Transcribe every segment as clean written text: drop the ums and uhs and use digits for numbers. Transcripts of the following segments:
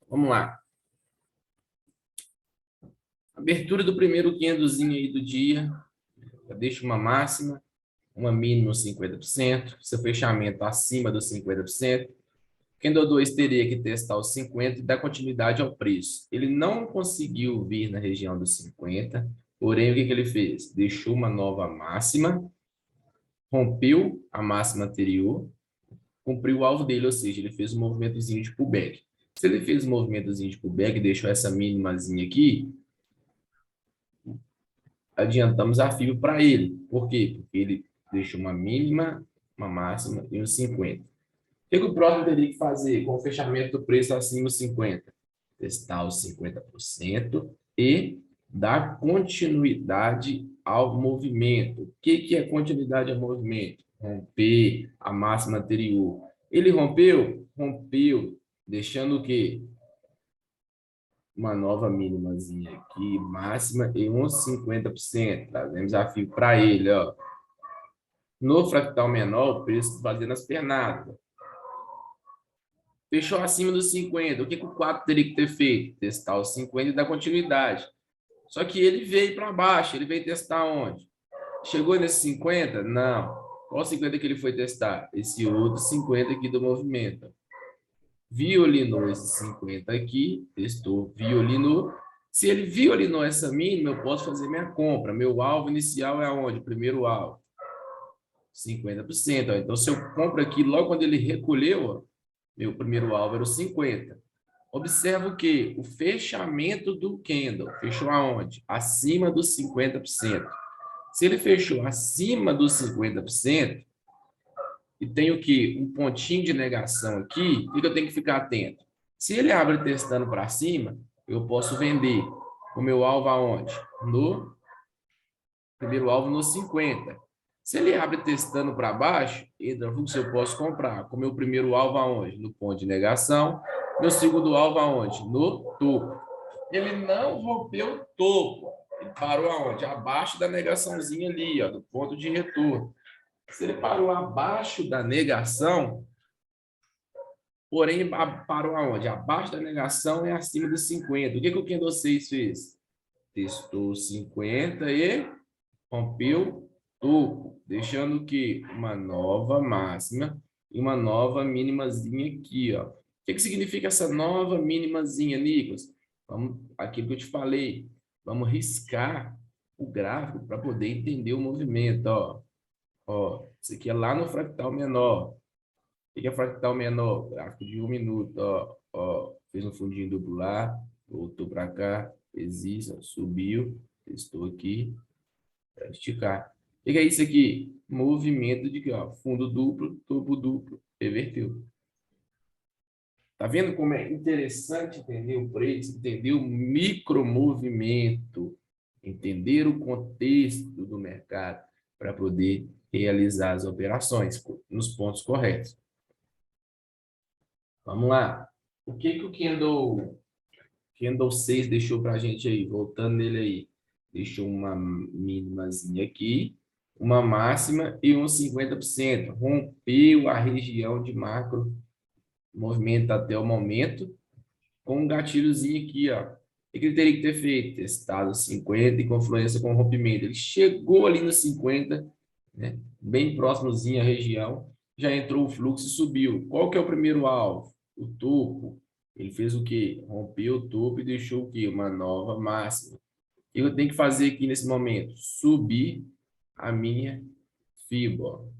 Vamos lá. Abertura do primeiro candlezinho aí do dia. Eu deixo uma máxima, uma mínima 50%, seu fechamento acima dos 50%. Candle 2 teria que testar os 50 e dar continuidade ao preço. Ele não conseguiu vir na região dos 50, porém o que ele fez? Deixou uma nova máxima, rompeu a máxima anterior, cumpriu o alvo dele, ou seja, ele fez um movimentozinho de pullback. Se ele fez um movimentozinho de pullback e deixou essa mínimazinha aqui, adiantamos a FIBA para ele. Por quê? Porque ele deixou uma mínima, uma máxima e um 50. O que o próximo teria que fazer com o fechamento do preço acima dos 50? Testar os 50% e dar continuidade ao movimento. O que é continuidade ao movimento? Romper a máxima anterior. Ele rompeu? Rompeu, deixando o quê? Uma nova mínimazinha aqui, máxima e uns 50%. Trazemos desafio para ele, ó. No fractal menor, o preço fazendo as pernadas. Fechou acima dos 50. O que o 4 teria que ter feito? Testar os 50 e dar continuidade. Só que ele veio para baixo. Ele veio testar onde? Chegou nesse 50? Não. Qual 50 que ele foi testar? Esse outro 50 aqui do movimento. Violinou esse 50 aqui. Testou, violinou. Se ele violinou essa mínima, eu posso fazer minha compra. Meu alvo inicial é aonde? Primeiro alvo. 50%. Ó. Então, se eu compro aqui, logo quando ele recolheu, ó, meu primeiro alvo era o 50. Observa o que? O fechamento do candle. Fechou aonde? Acima dos 50%. Se ele fechou acima dos 50%, e tem o que? Um pontinho de negação aqui, o que eu tenho que ficar atento? Se ele abre testando para cima, eu posso vender o meu alvo aonde? No primeiro alvo no 50. Se ele abre testando para baixo, entra fluxo, eu posso comprar. Com o meu primeiro alvo aonde? No ponto de negação. Meu segundo alvo aonde? No topo. Ele não rompeu o topo. Ele parou aonde? Abaixo da negaçãozinha ali, ó, do ponto de retorno. Se ele parou abaixo da negação, porém parou aonde? Abaixo da negação é acima dos 50. O que o Kendo 6 fez? Testou 50 e rompeu topo, deixando que uma nova máxima e uma nova mínimazinha aqui, ó. O que significa essa nova mínimazinha, Nicolas? Vamos, aquilo que eu te falei, vamos riscar o gráfico para poder entender o movimento, ó. Ó, isso aqui é lá no fractal menor. O que é fractal menor? Gráfico de 1 minuto, ó. Ó, fez um fundinho duplo lá, voltou para cá, fez isso, ó, subiu, testou aqui, esticar. O que é isso aqui? Movimento de ó, fundo duplo, topo duplo, reverteu. Tá vendo como é interessante entender o preço, entender o micromovimento, entender o contexto do mercado para poder realizar as operações nos pontos corretos. Vamos lá. O que o Candle 6 deixou para a gente aí? Voltando nele aí. Deixou uma mínimazinha aqui, uma máxima e um 50%. Rompeu a região de macro movimento até o momento, com um gatilhozinho aqui, ó. O que ele teria que ter feito? Testado 50 e confluência com rompimento. Ele chegou ali no 50, né? Bem próximozinho à região, já entrou o fluxo e subiu. Qual que é o primeiro alvo? O topo. Ele fez o quê? Rompeu o topo e deixou o quê? Uma nova máxima. O que eu tenho que fazer aqui nesse momento? Subir a minha FIBA.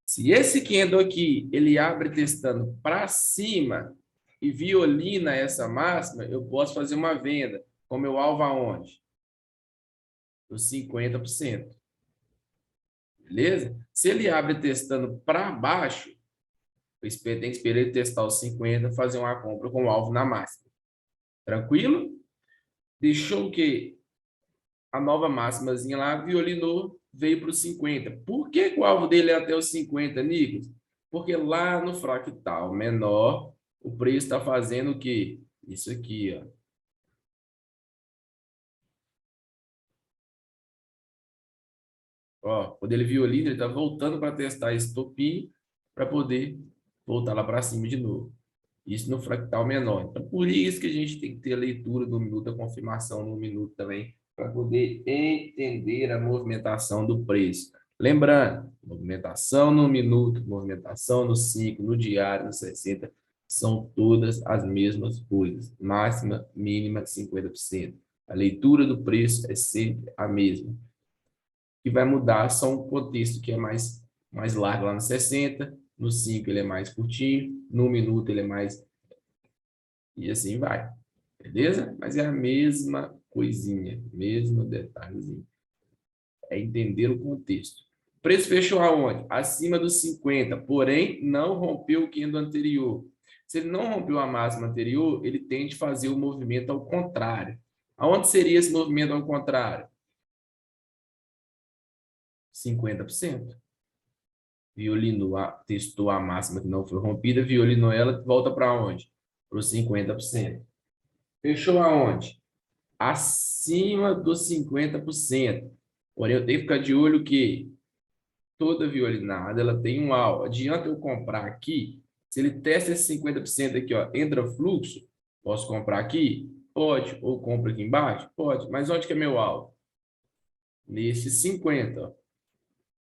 Se esse candle aqui, ele abre testando para cima e violina essa máxima, eu posso fazer uma venda com meu alvo aonde? Os 50%. Beleza? Se ele abre testando para baixo, eu tenho que esperar ele testar os 50, fazer uma compra com o alvo na máxima. Tranquilo? Deixou o quê? A nova máximazinha lá, violinou, veio para os 50. Por que o alvo dele é até os 50, Nicolas? Porque lá no fractal menor, o preço está fazendo o quê? Isso aqui, ó. Ó, quando ele violina, ele está voltando para testar esse topinho para poder voltar lá para cima de novo. Isso no fractal menor. Então, por isso que a gente tem que ter a leitura do minuto, a confirmação no minuto também, para poder entender a movimentação do preço. Lembrando, movimentação no minuto, movimentação no ciclo, no diário, no 60, são todas as mesmas coisas. Máxima, mínima, 50%. A leitura do preço é sempre a mesma. O que vai mudar só um contexto que é mais largo lá no 60, no 5 ele é mais curtinho, no minuto ele é mais... E assim vai. Beleza? Mas é a mesma coisinha, mesmo detalhezinho. É entender o contexto. O preço fechou aonde? Acima dos 50, porém não rompeu o candle anterior. Se ele não rompeu a máxima anterior, ele tende a fazer o movimento ao contrário. Aonde seria esse movimento ao contrário? 50%. Violinou, testou a máxima que não foi rompida, violinou ela, volta para onde? Para os 50%. Fechou aonde? Acima dos 50%. Porém, eu tenho que ficar de olho que toda violinada ela tem um alvo. Adianta eu comprar aqui? Se ele testa esse 50% aqui, ó, entra fluxo, posso comprar aqui? Pode. Ou compro aqui embaixo? Pode. Mas onde que é meu alvo? Nesse 50%. Ó.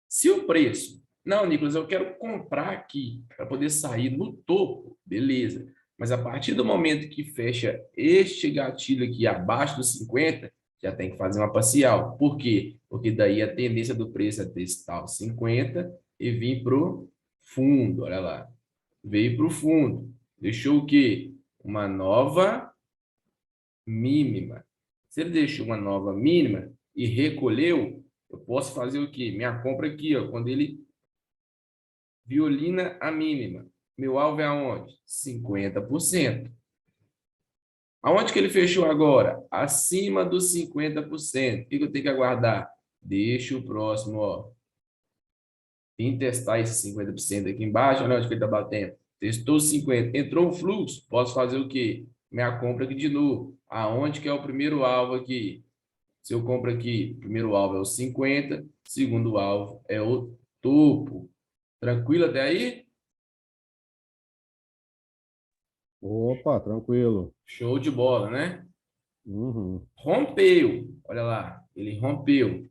Se o preço... Não, Nicolas, eu quero comprar aqui para poder sair no topo. Beleza. Mas a partir do momento que fecha este gatilho aqui abaixo dos 50, já tem que fazer uma parcial. Por quê? Porque daí a tendência do preço é testar os 50 e vir para o fundo. Olha lá. Veio para o fundo. Deixou o quê? Uma nova mínima. Se ele deixou uma nova mínima e recolheu, eu posso fazer o quê? Minha compra aqui, ó, quando ele violina a mínima. Meu alvo é aonde? 50%. Aonde que ele fechou agora? Acima dos 50%. O que eu tenho que aguardar? Deixa o próximo, ó. Vim testar esse 50% aqui embaixo. Olha onde que ele está batendo. Testou 50%. Entrou o fluxo. Posso fazer o quê? Minha compra aqui de novo. Aonde que é o primeiro alvo aqui? Se eu compro aqui, o primeiro alvo é o 50, segundo alvo é o topo. Tranquilo até aí? Opa, tranquilo. Show de bola, né? Uhum. Rompeu. Olha lá, ele rompeu.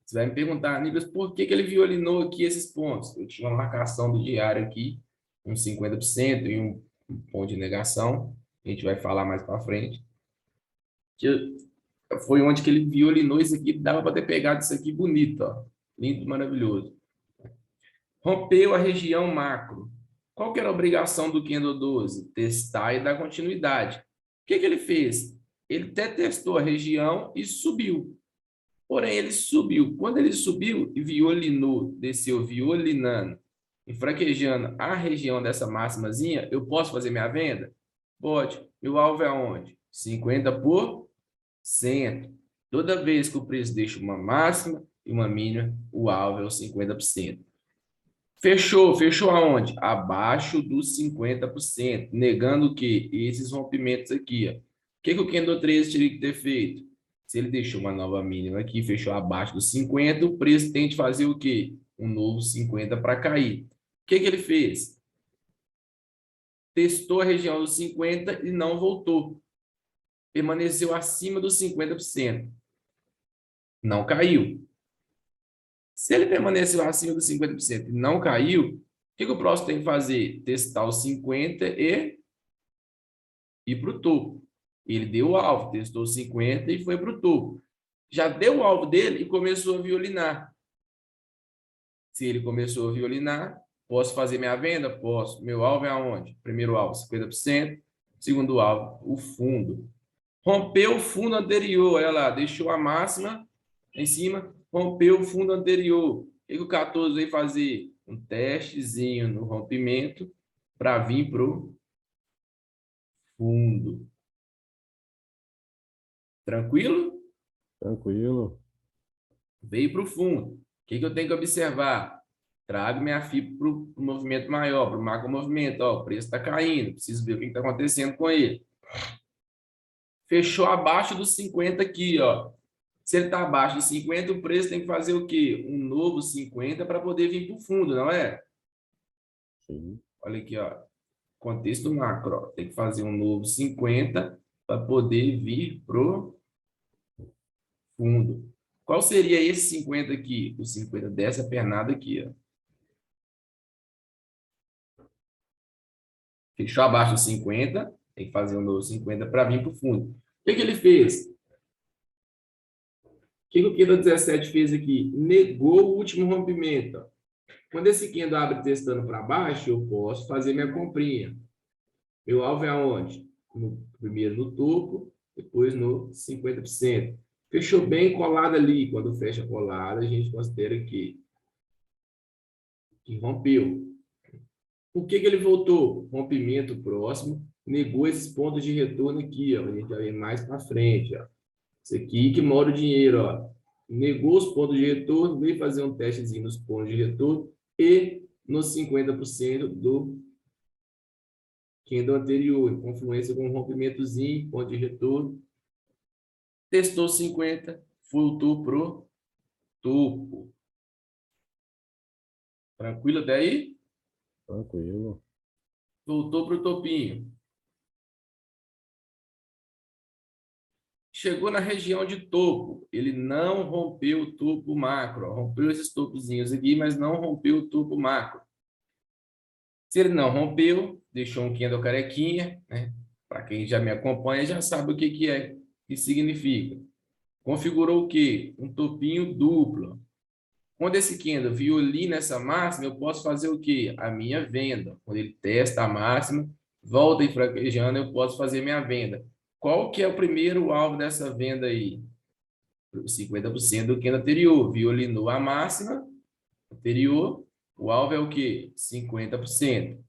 Você vai me perguntar, Nicolas, por que ele violinou aqui esses pontos? Eu tinha uma marcação do diário aqui, uns 50% e um ponto de negação. A gente vai falar mais para frente. Que foi onde que ele violinou isso aqui. Dava para ter pegado isso aqui bonito, ó. Lindo, maravilhoso. Rompeu a região macro. Qual que era a obrigação do Candle 12? Testar e dar continuidade. O que ele fez? Ele até testou a região e subiu. Porém, ele subiu. Quando ele subiu e violinou, desceu violinando e fraquejando a região dessa máximazinha, eu posso fazer minha venda? Pode. Meu alvo é aonde? 50%. Toda vez que o preço deixa uma máxima e uma mínima, o alvo é o 50%. Fechou aonde? Abaixo dos 50%, negando que esses rompimentos aqui, ó. O que o Candle 13 teria que ter feito? Se ele deixou uma nova mínima aqui, fechou abaixo dos 50, o preço tem de fazer o quê? Um novo 50 para cair. O que ele fez? Testou a região dos 50 e não voltou. Permaneceu acima dos 50%. Não caiu. Se ele permaneceu acima dos 50% e não caiu, o que o próximo tem que fazer? Testar os 50 e ir para o topo. Ele deu o alvo, testou os 50 e foi para o topo. Já deu o alvo dele e começou a violinar. Se ele começou a violinar, posso fazer minha venda? Posso. Meu alvo é aonde? Primeiro alvo, 50%. Segundo alvo, o fundo. Rompeu o fundo anterior, olha lá, deixou a máxima em cima, rompeu o fundo anterior. O que o 14 veio fazer? Um testezinho no rompimento para vir para o fundo. Tranquilo? Tranquilo. Veio para o fundo. O que eu tenho que observar? Trago minha FIP para o movimento maior, para o macro movimento. Ó, o preço está caindo, preciso ver o que está acontecendo com ele. Fechou abaixo dos 50 aqui, ó. Se ele está abaixo de 50, o preço tem que fazer o quê? Um novo 50 para poder vir para o fundo, não é? Sim. Olha aqui, ó. Contexto macro, ó. Tem que fazer um novo 50 para poder vir pro fundo. Qual seria esse 50 aqui? O 50 dessa pernada aqui, ó. Fechou abaixo do 50, tem que fazer um novo 50 para vir para o fundo. O que que ele fez? O que o candle 17 fez aqui? Negou o último rompimento, ó. Quando esse candle abre testando para baixo, eu posso fazer minha comprinha. Meu alvo é aonde? Primeiro no topo, depois no 50%. Fechou bem colado ali. Quando fecha colado, a gente considera que rompeu. Por que ele voltou? Rompimento próximo, negou esses pontos de retorno aqui, ó. A gente vai ver mais para frente, ó. Isso aqui que mora o dinheiro, ó. Negou os pontos de retorno, veio fazer um testezinho nos pontos de retorno e nos 50% do candle anterior, confluência com um rompimentozinho, ponto de retorno. Testou 50, voltou pro topo. Tranquilo até aí? Tranquilo. Voltou pro topinho. Chegou na região de topo, ele não rompeu o topo macro, ó. Rompeu esses topozinhos aqui, mas não rompeu o topo macro. Se ele não rompeu, deixou um candle carequinha, né? Para quem já me acompanha, já sabe o que que é, que significa. Configurou o quê? Um topinho duplo. Quando esse candle violina essa máxima, eu posso fazer o quê? A minha venda. Quando ele testa a máxima, volta e fraquejando, eu posso fazer minha venda. Qual que é o primeiro alvo dessa venda aí? 50% do candle anterior. Violinou a máxima anterior, o alvo é o quê? 50%.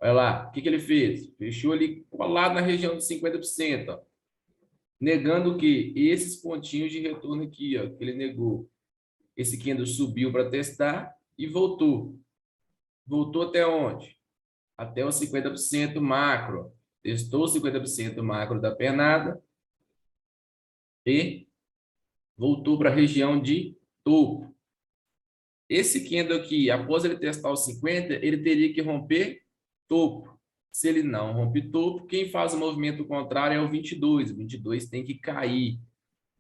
Olha lá, o que que ele fez? Fechou ali colado na região de 50%, ó. Negando o quê? Esses pontinhos de retorno aqui, ó, que ele negou. Esse candle subiu para testar e voltou. Voltou até onde? Até o 50% macro. Testou o 50% macro da pernada e voltou para a região de topo. Esse candle aqui, após ele testar os 50, ele teria que romper topo. Se ele não rompe topo, quem faz o movimento contrário é o 22. O 22 tem que cair.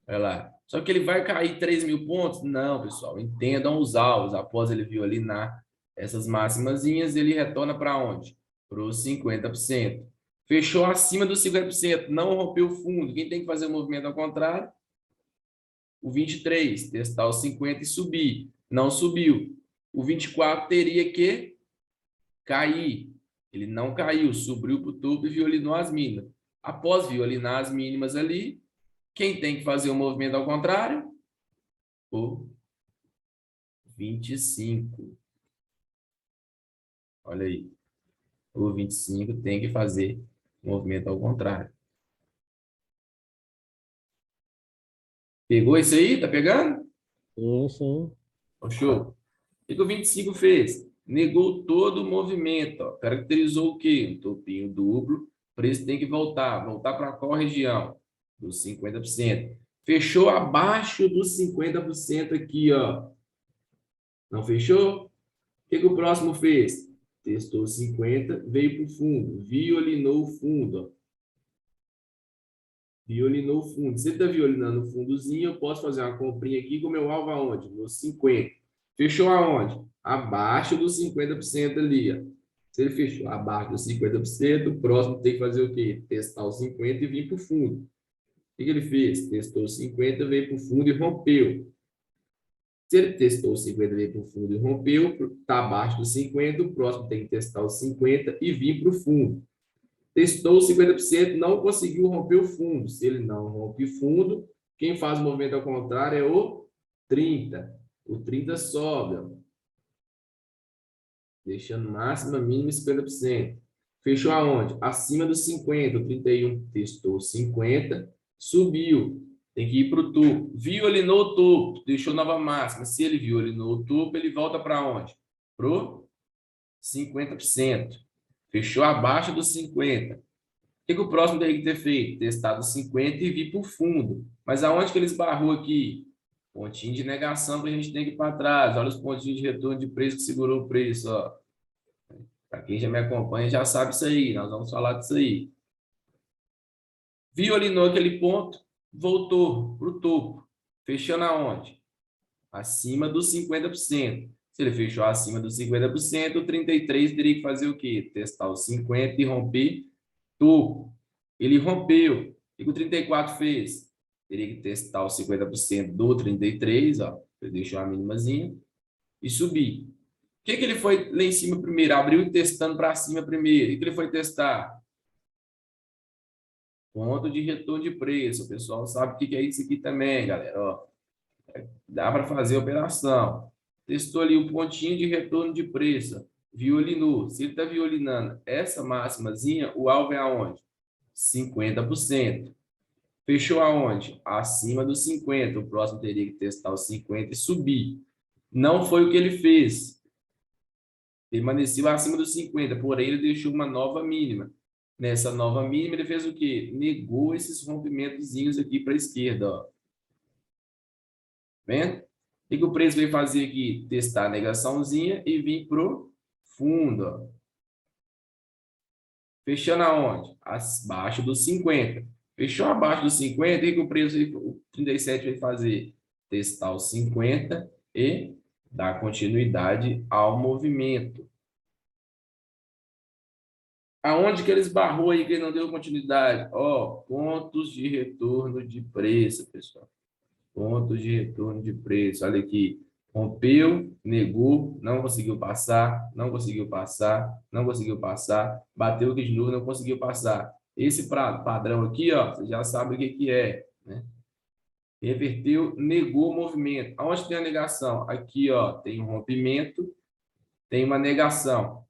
Olha lá. Só que ele vai cair 3.000 pontos? Não, pessoal. Entendam os alvos. Após ele violinar essas máximazinhas, ele retorna para onde? Para os 50%. Fechou acima dos 50%. Não rompeu o fundo. Quem tem que fazer o movimento ao contrário? O 23. Testar os 50 e subir. Não subiu. O 24 teria que cair. Ele não caiu. Subiu para o topo e violinou as mínimas. Após violinar as mínimas ali, quem tem que fazer o movimento ao contrário? O 25. Olha aí. O 25 tem que fazer o movimento ao contrário. Pegou isso aí? Tá pegando? Sim, sim. Show. O que o 25 fez? Negou todo o movimento. Ó. Caracterizou o quê? Um topinho duplo. O preço tem que voltar. Voltar para qual região? Dos 50%. Fechou abaixo dos 50% aqui, ó. Não fechou? O que o próximo fez? Testou 50, veio para o fundo. Violinou o fundo, ó. Violinou o fundo. Se ele está violinando o fundozinho, eu posso fazer uma comprinha aqui com o meu alvo aonde? Nos 50. Fechou aonde? Abaixo dos 50% ali, ó. Se ele fechou abaixo dos 50%, o próximo tem que fazer o quê? Testar os 50 e vir para o fundo. O que ele fez? Testou os 50, veio para o fundo e rompeu. Se ele testou os 50 e veio para o fundo e rompeu, está abaixo dos 50, o próximo tem que testar os 50 e vir para o fundo. Testou os 50%, não conseguiu romper o fundo. Se ele não rompe fundo, quem faz o movimento ao contrário é o 30. O 30 sobe, ó. Deixando máxima, mínima 50%. Fechou aonde? Acima dos 50. O 31 testou 50, subiu. Tem que ir para o topo. Violinou o topo, deixou nova máxima. Se ele violinou o topo, ele volta para onde? Para o 50%. Fechou abaixo dos 50. O que o próximo tem que ter feito? Testado 50 e vir para o fundo. Mas aonde que ele esbarrou aqui? Pontinho de negação que a gente tem que ir para trás. Olha os pontinhos de retorno de preço que segurou o preço. Ó. Para quem já me acompanha, já sabe isso aí. Nós vamos falar disso aí. Violinou aquele ponto, voltou para o topo. Fechando aonde? Acima dos 50%. Se ele fechou acima dos 50%, o 33 teria que fazer o quê? Testar os 50 e romper topo. Ele rompeu. O que o 34 fez? Teria que testar os 50% do 33, ó. Ele deixou a mínimazinha e subir. O que ele foi lá em cima primeiro? Abriu e testando para cima primeiro. O que ele foi testar? Ponto de retorno de preço. O pessoal sabe o que é isso aqui também, galera. Ó, dá para fazer a operação. Testou ali o pontinho de retorno de preço. Violinou. Se ele está violinando essa máximazinha, o alvo é aonde? 50%. Fechou aonde? Acima dos 50. O próximo teria que testar os 50 e subir. Não foi o que ele fez. Permaneceu acima dos 50, porém ele deixou uma nova mínima. Nessa nova mínima, ele fez o quê? Negou esses rompimentozinhos aqui para a esquerda, ó. Vendo? O que o preço veio fazer aqui? Testar a negaçãozinha e vir pro fundo, ó. Fechando aonde? Abaixo dos 50. Fechou abaixo dos 50, o que o preço, o 37 vai fazer? Testar os 50 e dar continuidade ao movimento. Aonde que ele esbarrou aí que ele não deu continuidade? Ó, pontos de retorno de preço, pessoal. Pontos de retorno de preço. Olha aqui. Rompeu, negou, não conseguiu passar, não conseguiu passar, não conseguiu passar, bateu aqui de novo, não conseguiu passar. Esse padrão aqui, ó, você já sabe o que que é, né? Reverteu, negou o movimento. Aonde tem a negação? Aqui, ó, tem um rompimento, tem uma negação.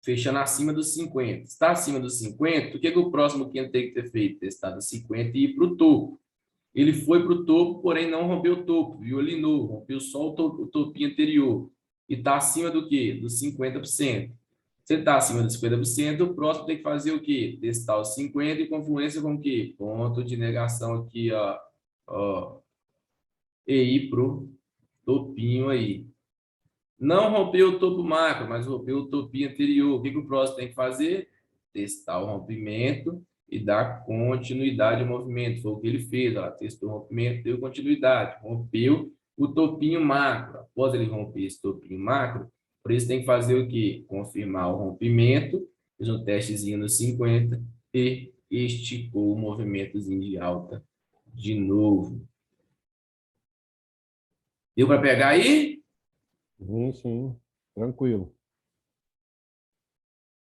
Fechando acima dos 50. Está acima dos 50, o que o próximo que tem que ter feito? Testar dos 50 e ir para o topo. Ele foi para o topo, porém não rompeu o topo, violinou, rompeu só o topinho anterior. E está acima do quê? Dos 50%. Se ele está acima dos 50%, o próximo tem que fazer o quê? Testar os 50 e confluência com o quê? Ponto de negação aqui, ó. Ó. E ir para o topinho aí. Não rompeu o topo macro, mas rompeu o topinho anterior. O que o próximo tem que fazer? Testar o rompimento e dar continuidade ao movimento. Foi o que ele fez. Ó. Testou o rompimento, deu continuidade. Rompeu o topinho macro. Após ele romper esse topinho macro, por isso tem que fazer o quê? Confirmar o rompimento, fez um testezinho no 50 e esticou o movimentozinho de alta de novo. Deu para pegar aí? Sim, sim. Tranquilo.